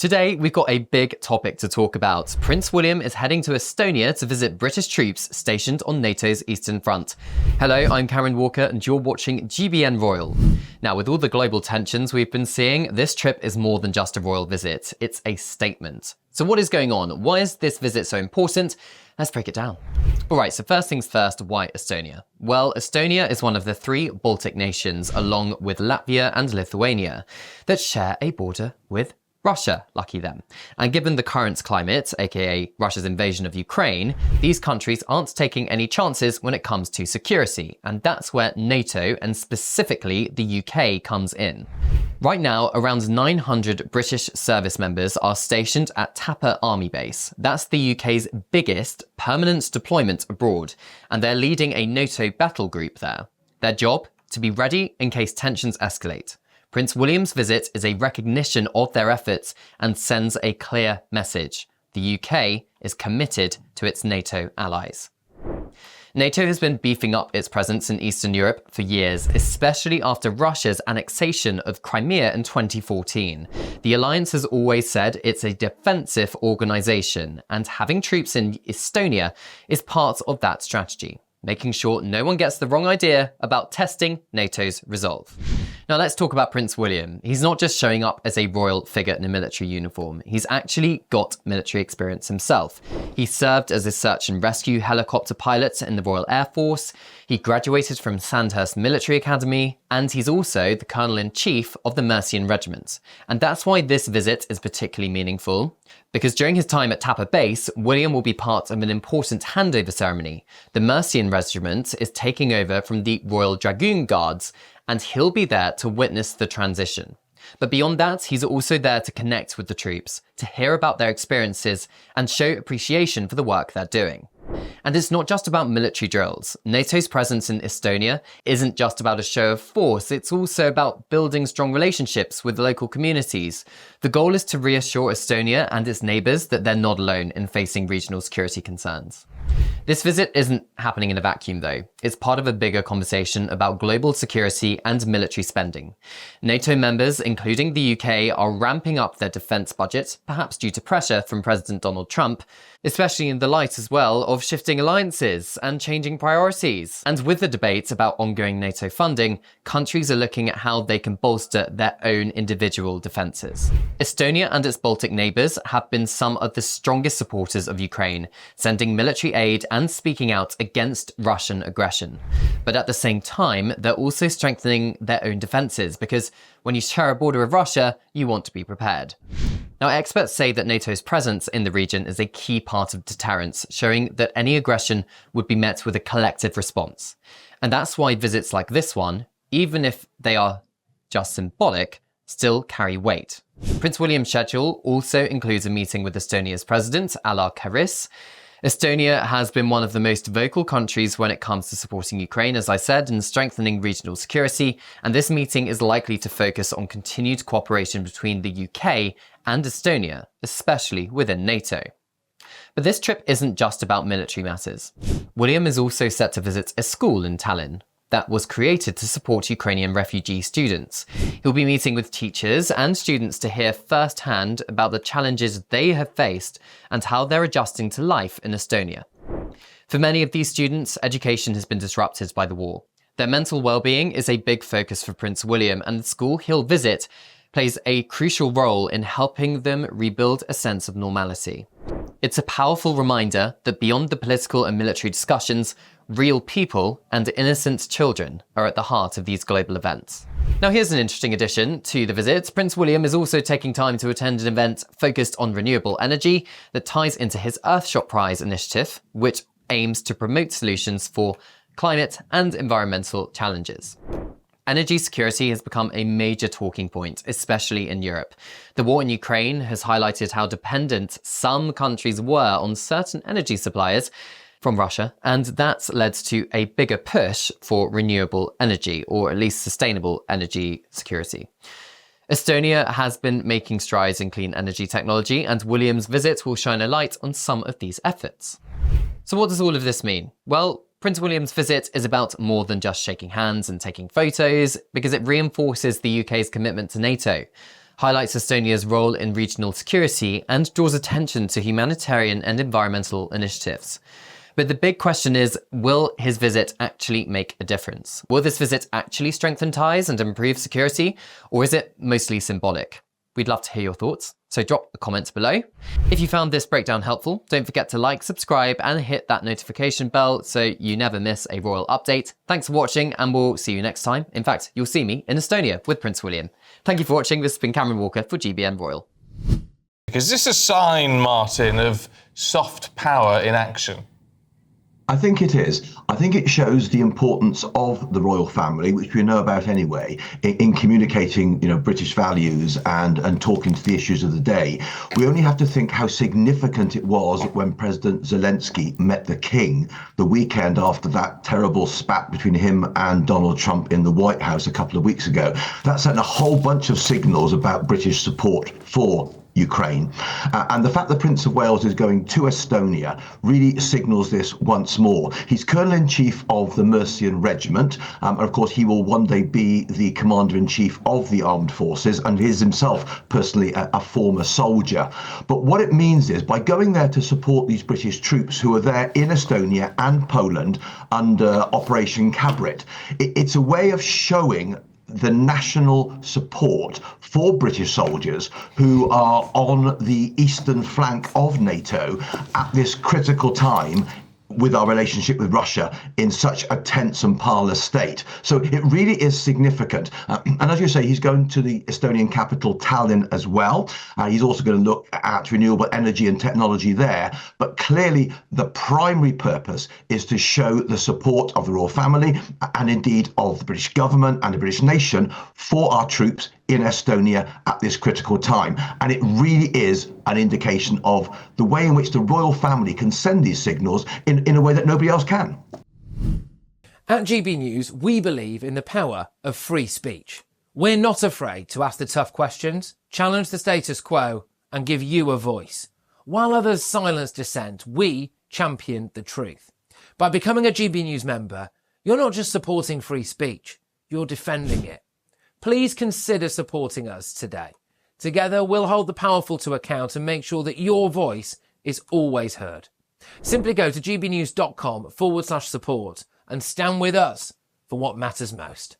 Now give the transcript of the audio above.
Today, we've got a big topic to talk about. Prince William is heading to Estonia to visit British troops stationed on NATO's Eastern Front. Hello, I'm Cameron Walker and you're watching GBN Royal. Now, with all the global tensions we've been seeing, this trip is more than just a royal visit. It's a statement. So what is going on? Why is this visit so important? Let's break it down. Alright, so first things first, why Estonia? Well, Estonia is one of the three Baltic nations, along with Latvia and Lithuania, that share a border with Russia, lucky them. And given the current climate, aka Russia's invasion of Ukraine, these countries aren't taking any chances when it comes to security, and that's where NATO, and specifically the UK, comes in. Right now, around 900 British service members are stationed at Tapa Army Base. That's the UK's biggest permanent deployment abroad, and they're leading a NATO battle group there. Their job? To be ready in case tensions escalate. Prince William's visit is a recognition of their efforts and sends a clear message. The UK is committed to its NATO allies. NATO has been beefing up its presence in Eastern Europe for years, especially after Russia's annexation of Crimea in 2014. The alliance has always said it's a defensive organisation, and having troops in Estonia is part of that strategy, making sure no one gets the wrong idea about testing NATO's resolve. Now let's talk about Prince William. He's not just showing up as a royal figure in a military uniform, he's actually got military experience himself. He served as a search and rescue helicopter pilot in the Royal Air Force, he graduated from Sandhurst Military Academy, and he's also the Colonel-in-Chief of the Mercian Regiment. And that's why this visit is particularly meaningful, because during his time at Tapa Base, William will be part of an important handover ceremony. The Mercian Regiment is taking over from the Royal Dragoon Guards, and he'll be there to witness the transition. But beyond that, he's also there to connect with the troops, to hear about their experiences, and show appreciation for the work they're doing. And it's not just about military drills. NATO's presence in Estonia isn't just about a show of force, it's also about building strong relationships with local communities. The goal is to reassure Estonia and its neighbours that they're not alone in facing regional security concerns. This visit isn't happening in a vacuum though. It's part of a bigger conversation about global security and military spending. NATO members, including the UK, are ramping up their defence budget, perhaps due to pressure from President Donald Trump, especially in the light as well of shifting alliances and changing priorities. And with the debate about ongoing NATO funding, countries are looking at how they can bolster their own individual defences. Estonia and its Baltic neighbours have been some of the strongest supporters of Ukraine, sending military aid and speaking out against Russian aggression. But at the same time, they're also strengthening their own defences, because when you share a border with Russia, you want to be prepared. Now, experts say that NATO's presence in the region is a key part of deterrence, showing that any aggression would be met with a collective response. And that's why visits like this one, even if they are just symbolic, still carry weight. Prince William's schedule also includes a meeting with Estonia's president, Alar Karis. Estonia has been one of the most vocal countries when it comes to supporting Ukraine, as I said, and strengthening regional security, and this meeting is likely to focus on continued cooperation between the UK and Estonia, especially within NATO. But this trip isn't just about military matters. William is also set to visit a school in Tallinn that was created to support Ukrainian refugee students. He'll be meeting with teachers and students to hear firsthand about the challenges they have faced and how they're adjusting to life in Estonia. For many of these students, education has been disrupted by the war. Their mental well-being is a big focus for Prince William, and the school he'll visit plays a crucial role in helping them rebuild a sense of normality. It's a powerful reminder that beyond the political and military discussions, real people and innocent children are at the heart of these global events. Now here's an interesting addition to the visit. Prince William is also taking time to attend an event focused on renewable energy that ties into his Earthshot Prize initiative, which aims to promote solutions for climate and environmental challenges. Energy security has become a major talking point, especially in Europe. The war in Ukraine has highlighted how dependent some countries were on certain energy suppliers from Russia, and that's led to a bigger push for renewable energy, or at least sustainable energy security. Estonia has been making strides in clean energy technology, and William's visit will shine a light on some of these efforts. So what does all of this mean? Well, Prince William's visit is about more than just shaking hands and taking photos, because it reinforces the UK's commitment to NATO. highlights Estonia's role in regional security, and draws attention to humanitarian and environmental initiatives. But the big question is, will his visit actually make a difference? Will this visit actually strengthen ties and improve security, or is it mostly symbolic? We'd love to hear your thoughts, so drop a comment below. If you found this breakdown helpful, don't forget to like, subscribe, and hit that notification bell so you never miss a royal update. Thanks for watching, and we'll see you next time. In fact, you'll see me in Estonia with Prince William. Thank you for watching. This has been Cameron Walker for GBN Royal. Is this a sign, Martin, of soft power in action? I think it is. I think it shows the importance of the royal family, which we know about anyway, in communicating, British values and talking to the issues of the day. We only have to think how significant it was when President Zelensky met the King the weekend after that terrible spat between him and Donald Trump in the White House a couple of weeks ago. That sent a whole bunch of signals about British support for Ukraine. And the fact that Prince of Wales is going to Estonia really signals this once more. He's Colonel-in-Chief of the Mercian Regiment, and of course he will one day be the Commander-in-Chief of the Armed Forces, and he is himself personally a former soldier. But what it means is, by going there to support these British troops who are there in Estonia and Poland under Operation Cabrit, it's a way of showing the national support for British soldiers who are on the eastern flank of NATO at this critical time with our relationship with Russia in such a tense and parlous state. So it really is significant. And as you say, he's going to the Estonian capital, Tallinn, as well. He's also going to look at renewable energy and technology there. But clearly, the primary purpose is to show the support of the royal family and indeed of the British government and the British nation for our troops in Estonia at this critical time. And it really is an indication of the way in which the royal family can send these signals in a way that nobody else can. At GB News, we believe in the power of free speech. We're not afraid to ask the tough questions, challenge the status quo, and give you a voice. While others silence dissent, we champion the truth. By becoming a GB News member, you're not just supporting free speech, you're defending it. Please consider supporting us today. Together, we'll hold the powerful to account and make sure that your voice is always heard. Simply go to gbnews.com/support and stand with us for what matters most.